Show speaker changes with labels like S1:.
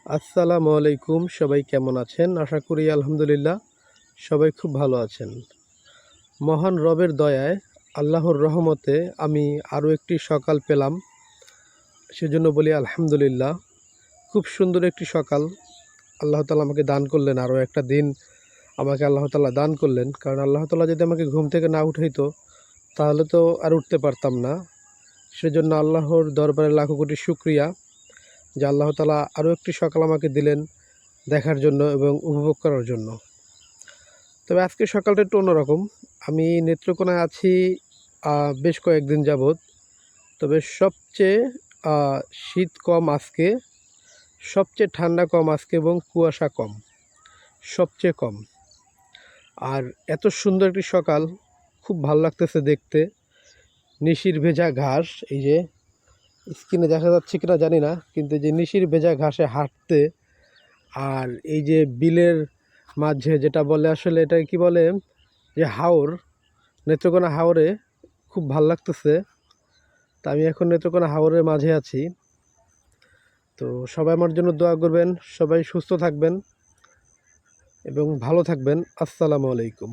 S1: আসসালামু আলাইকুম। সবাই কেমন আছেন? আশা করি আলহামদুলিল্লাহ সবাই খুব ভালো আছেন। মহান রবের দয়ায়, আল্লাহর রহমতে আমি আরও একটি সকাল পেলাম, সেজন্য বলি আলহামদুলিল্লাহ। খুব সুন্দর একটি সকাল আল্লাহ তাআলা আমাকে দান করলেন, আরও একটা দিন আমাকে আল্লাহ তাআলা দান করলেন। কারণ আল্লাহ তাআলা যদি আমাকে ঘুম থেকে না উঠাইতো তাহলে তো আর উঠতে পারতাম না। সেজন্য আল্লাহর দরবারে লাখো কোটি শুকরিয়া যে আল্লাহ তাআলা আরও একটি সকাল আমাকে দিলেন দেখার জন্য এবং উপভোগ করার জন্য। তবে আজকের সকালটা একটু অন্যরকম। আমি নেত্রকোনায় আছি বেশ কয়েকদিন যাবৎ। তবে সবচেয়ে শীত কম আজকে, সবচেয়ে ঠান্ডা কম আজকে এবং কুয়াশা কম, সবচেয়ে কম। আর এত সুন্দর একটি সকাল, খুব ভালো লাগতেছে দেখতে। নিশির ভেজা ঘাস, এই যে স্ক্রিনে দেখা যাচ্ছে কিনা জানি না, কিন্তু এই যে নিশির ভেজা ঘাসে হাঁটতে, আর এই যে বিলের মাঝে যেটা বলে, আসলে এটা কি বলে, যে হাওর, নেত্রকোনা হাওরে খুব ভাল লাগতেছে। তা আমি এখন নেত্রকোনা হাওরের মাঝে আছি। তো সবাই আমার জন্য দোয়া করবেন, সবাই সুস্থ থাকবেন এবং ভালো থাকবেন। আসসালামু আলাইকুম।